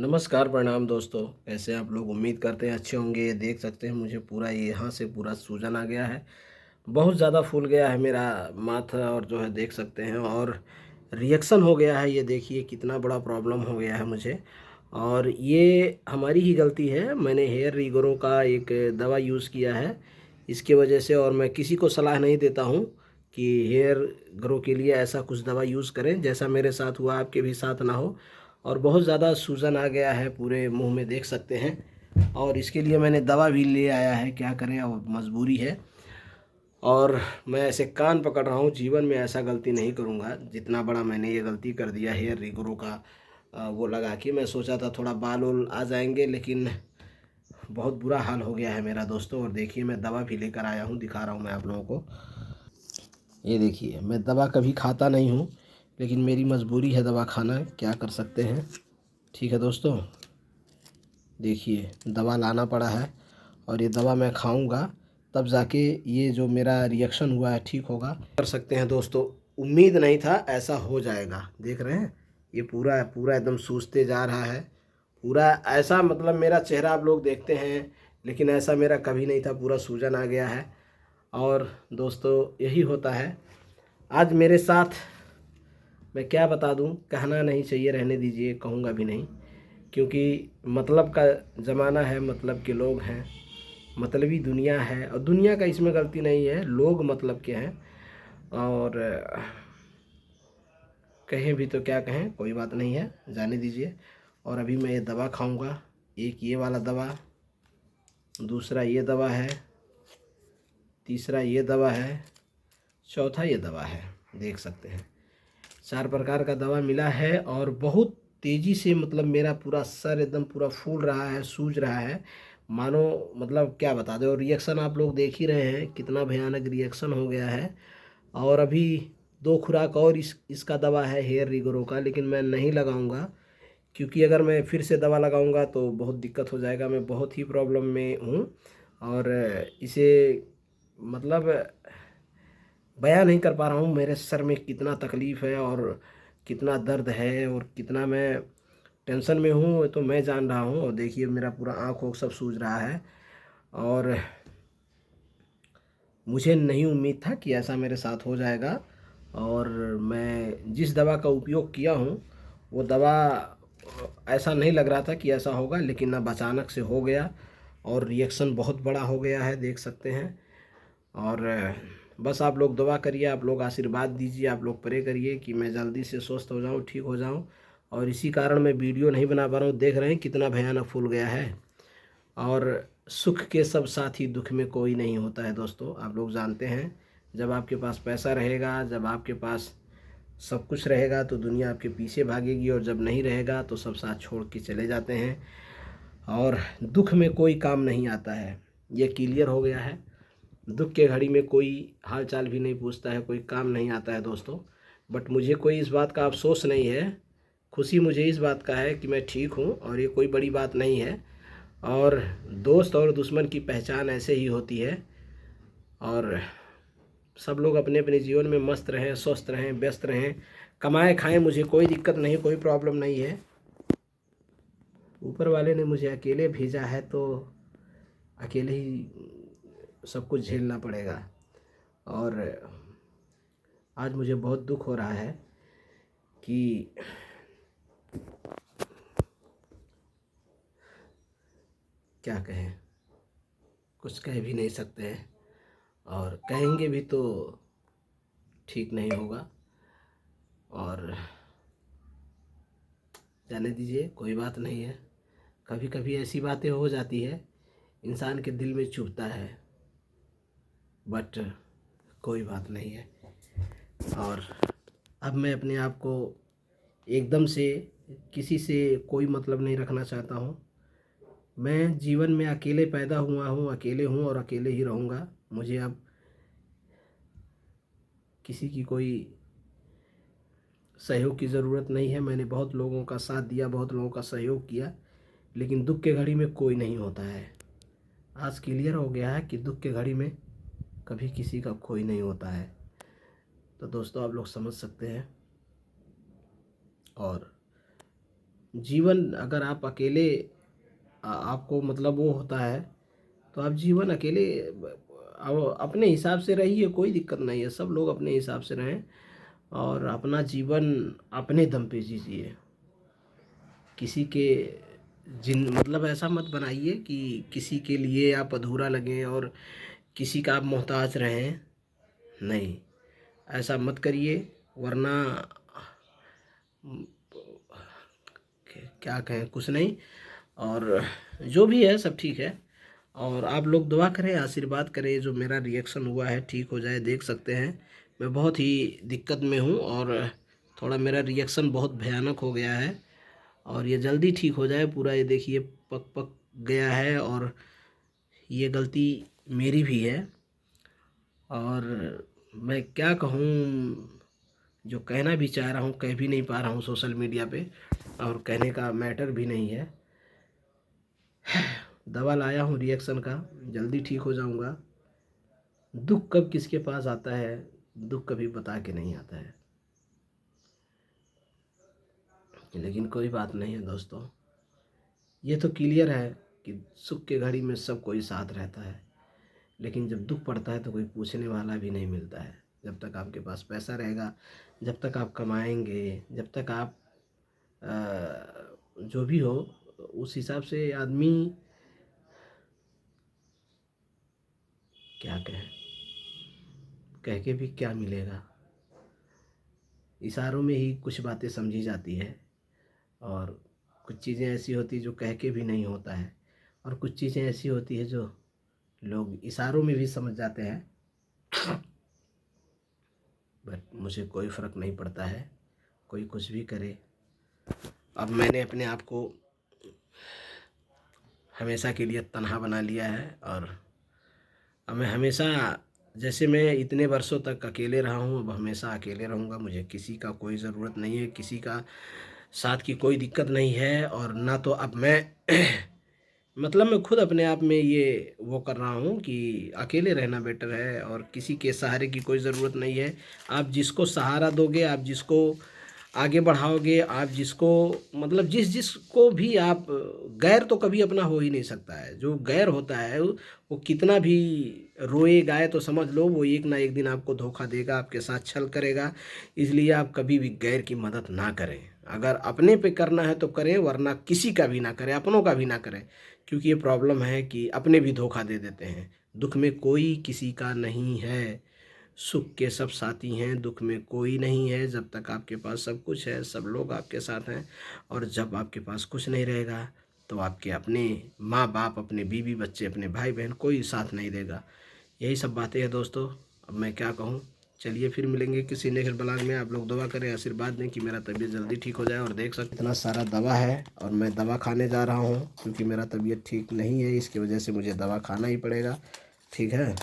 नमस्कार, प्रणाम दोस्तों। कैसे आप लोग? उम्मीद करते हैं अच्छे होंगे। ये देख सकते हैं मुझे पूरा यहाँ से पूरा सूजन आ गया है। बहुत ज़्यादा फूल गया है मेरा माथा, और जो है देख सकते हैं, और रिएक्शन हो गया है। ये देखिए कितना बड़ा प्रॉब्लम हो गया है मुझे, और ये हमारी ही गलती है। मैंने हेयर रिग्रो का एक दवा यूज़ किया है इसकी वजह से, और मैं किसी को सलाह नहीं देता हूँ कि हेयर ग्रो के लिए ऐसा कुछ दवा यूज़ करें। जैसा मेरे साथ हुआ आपके भी साथ ना हो। और बहुत ज़्यादा सूजन आ गया है पूरे मुंह में, देख सकते हैं, और इसके लिए मैंने दवा भी ले आया है। क्या करें, अब मजबूरी है। और मैं ऐसे कान पकड़ रहा हूँ, जीवन में ऐसा गलती नहीं करूँगा जितना बड़ा मैंने ये गलती कर दिया हेयर रिग्रो का वो लगा के। मैं सोचा था थोड़ा बाल उल आ जाएंगे, लेकिन बहुत बुरा हाल हो गया है मेरा दोस्तों। और देखिए मैं दवा भी लेकर आया हूँ, दिखा रहा हूँ मैं आप लोगों को। ये देखिए, मैं दवा कभी खाता नहीं हूँ, लेकिन मेरी मजबूरी है दवा खाना, क्या कर सकते हैं। ठीक है दोस्तों, देखिए दवा लाना पड़ा है, और ये दवा मैं खाऊंगा तब जाके ये जो मेरा रिएक्शन हुआ है ठीक होगा। कर सकते हैं दोस्तों, उम्मीद नहीं था ऐसा हो जाएगा। देख रहे हैं, ये पूरा पूरा एकदम सूजते जा रहा है। पूरा ऐसा, मतलब मेरा चेहरा आप लोग देखते हैं, लेकिन ऐसा मेरा कभी नहीं था। पूरा सूजन आ गया है। और दोस्तों यही होता है आज मेरे साथ। मैं क्या बता दूं, कहना नहीं चाहिए, रहने दीजिए, कहूँगा भी नहीं। क्योंकि मतलब का ज़माना है, मतलब के लोग हैं, मतलबी दुनिया है, और दुनिया का इसमें गलती नहीं है, लोग मतलब के हैं। और कहें भी तो क्या कहें, कोई बात नहीं है, जाने दीजिए। और अभी मैं ये दवा खाऊंगा। एक ये वाला दवा, दूसरा ये दवा है, तीसरा ये दवा है, चौथा ये दवा है। देख सकते हैं 4 प्रकार का दवा मिला है। और बहुत तेज़ी से, मतलब मेरा पूरा सर एकदम पूरा फूल रहा है, सूज रहा है, मानो, मतलब क्या बता दें। और रिएक्शन आप लोग देख ही रहे हैं, कितना भयानक रिएक्शन हो गया है। और अभी 2 खुराक और इसका दवा है हेयर रिग्रो का, लेकिन मैं नहीं लगाऊंगा, क्योंकि अगर मैं फिर से दवा लगाऊंगा तो बहुत दिक्कत हो जाएगा। मैं बहुत ही प्रॉब्लम में हूँ, और इसे, मतलब बयां नहीं कर पा रहा हूँ। मेरे सर में कितना तकलीफ़ है, और कितना दर्द है, और कितना मैं टेंशन में हूँ, तो मैं जान रहा हूँ। और देखिए मेरा पूरा आँख वोख सब सूज रहा है। और मुझे नहीं उम्मीद था कि ऐसा मेरे साथ हो जाएगा। और मैं जिस दवा का उपयोग किया हूँ, वो दवा ऐसा नहीं लग रहा था कि ऐसा होगा, लेकिन अब अचानक से हो गया, और रिएक्शन बहुत बड़ा हो गया है, देख सकते हैं। और बस आप लोग दुआ करिए, आप लोग आशीर्वाद दीजिए, आप लोग प्रे करिए कि मैं जल्दी से स्वस्थ हो जाऊं, ठीक हो जाऊं। और इसी कारण मैं वीडियो नहीं बना पा रहा हूं। देख रहे हैं कितना भयानक फूल गया है। और सुख के सब साथी, दुख में कोई नहीं होता है दोस्तों, आप लोग जानते हैं। जब आपके पास पैसा रहेगा, जब आपके पास सब कुछ रहेगा, तो दुनिया आपके पीछे भागेगी, और जब नहीं रहेगा तो सब साथ छोड़ के चले जाते हैं। और दुख में कोई काम नहीं आता है, ये क्लियर हो गया है। दुख के घड़ी में कोई हाल चाल भी नहीं पूछता है, कोई काम नहीं आता है दोस्तों। बट मुझे कोई इस बात का अफसोस नहीं है, खुशी मुझे इस बात का है कि मैं ठीक हूँ, और ये कोई बड़ी बात नहीं है। और दोस्त और दुश्मन की पहचान ऐसे ही होती है। और सब लोग अपने अपने जीवन में मस्त रहें, स्वस्थ रहें, व्यस्त रहें, कमाएं खाएं, मुझे कोई दिक्कत नहीं, कोई प्रॉब्लम नहीं है। ऊपर वाले ने मुझे अकेले भेजा है, तो अकेले ही सब कुछ झेलना पड़ेगा। और आज मुझे बहुत दुख हो रहा है कि क्या कहें, कुछ कह भी नहीं सकते हैं, और कहेंगे भी तो ठीक नहीं होगा। और जाने दीजिए, कोई बात नहीं है। कभी कभी ऐसी बातें हो जाती है, इंसान के दिल में चुभता है, बट कोई बात नहीं है। और अब मैं अपने आप को एकदम से, किसी से कोई मतलब नहीं रखना चाहता हूँ। मैं जीवन में अकेले पैदा हुआ हूँ, अकेले हूँ, और अकेले ही रहूँगा। मुझे अब किसी की कोई सहयोग की ज़रूरत नहीं है। मैंने बहुत लोगों का साथ दिया, बहुत लोगों का सहयोग किया, लेकिन दुख के घड़ी में कोई नहीं होता है। आज क्लियर हो गया है कि दुख के घड़ी में कभी किसी का कोई नहीं होता है। तो दोस्तों आप लोग समझ सकते हैं। और जीवन अगर आप अकेले आपको मतलब वो होता है, तो आप जीवन अकेले अपने हिसाब से रहिए, कोई दिक्कत नहीं है। सब लोग अपने हिसाब से रहें और अपना जीवन अपने दम पे जीजिए। किसी के जिन मतलब ऐसा मत बनाइए कि किसी के लिए आप अधूरा लगें और किसी का आप मोहताज रहें। नहीं, ऐसा मत करिए, वरना क्या कहें, कुछ नहीं। और जो भी है सब ठीक है। और आप लोग दुआ करें, आशीर्वाद करें, जो मेरा रिएक्शन हुआ है ठीक हो जाए। देख सकते हैं मैं बहुत ही दिक्कत में हूँ और थोड़ा मेरा रिएक्शन बहुत भयानक हो गया है और ये जल्दी ठीक हो जाए पूरा। ये देखिए पक पक गया है और ये गलती मेरी भी है। और मैं क्या कहूँ, जो कहना भी चाह रहा हूँ कह भी नहीं पा रहा हूँ सोशल मीडिया पे, और कहने का मैटर भी नहीं है। दवा लाया हूँ रिएक्शन का, जल्दी ठीक हो जाऊँगा। दुख कब किसके पास आता है, दुख कभी बता के नहीं आता है। लेकिन कोई बात नहीं है दोस्तों, ये तो क्लियर है कि सुख के घड़ी में सब कोई साथ रहता है, लेकिन जब दुख पड़ता है तो कोई पूछने वाला भी नहीं मिलता है। जब तक आपके पास पैसा रहेगा, जब तक आप कमाएंगे, जब तक आप जो भी हो उस हिसाब से आदमी क्या कहे, कह के भी क्या मिलेगा। इशारों में ही कुछ बातें समझी जाती है और कुछ चीज़ें ऐसी होती है जो कह के भी नहीं होता है, और कुछ चीज़ें ऐसी होती है जो लोग इशारों में भी समझ जाते हैं। बट मुझे कोई फ़र्क नहीं पड़ता है, कोई कुछ भी करे। अब मैंने अपने आप को हमेशा के लिए तन्हा बना लिया है और अब मैं हमेशा, जैसे मैं इतने वर्षों तक अकेले रहा हूँ, अब हमेशा अकेले रहूँगा। मुझे किसी का कोई ज़रूरत नहीं है, किसी का साथ की कोई दिक्कत नहीं है। और ना तो अब मैं मतलब मैं खुद अपने आप में ये वो कर रहा हूँ कि अकेले रहना बेटर है और किसी के सहारे की कोई ज़रूरत नहीं है। आप जिसको सहारा दोगे, आप जिसको आगे बढ़ाओगे, आप जिसको मतलब जिसको भी आप, गैर तो कभी अपना हो ही नहीं सकता है। जो गैर होता है वो कितना भी रोए गाए तो समझ लो वो एक ना एक दिन आपको धोखा देगा, आपके साथ छल करेगा। इसलिए आप कभी भी गैर की मदद ना करें। अगर अपने पे करना है तो करें, वरना किसी का भी ना करें, अपनों का भी ना करें। क्योंकि ये प्रॉब्लम है कि अपने भी धोखा दे देते हैं। दुख में कोई किसी का नहीं है, सुख के सब साथी हैं। दुख में कोई नहीं है। जब तक आपके पास सब कुछ है, सब लोग आपके साथ हैं। और जब आपके पास कुछ नहीं रहेगा तो आपके अपने माँ बाप, अपने बीवी बच्चे, अपने भाई बहन, कोई साथ नहीं देगा। यही सब बातें हैं दोस्तों। अब मैं क्या कहूँ, चलिए फिर मिलेंगे किसी नेक्स्ट ब्लॉग में। आप लोग दुआ करें, आशीर्वाद दें कि मेरा तबीयत जल्दी ठीक हो जाए। और देख सकते इतना सारा दवा है और मैं दवा खाने जा रहा हूँ क्योंकि मेरा तबीयत ठीक नहीं है, इसकी वजह से मुझे दवा खाना ही पड़ेगा। ठीक है।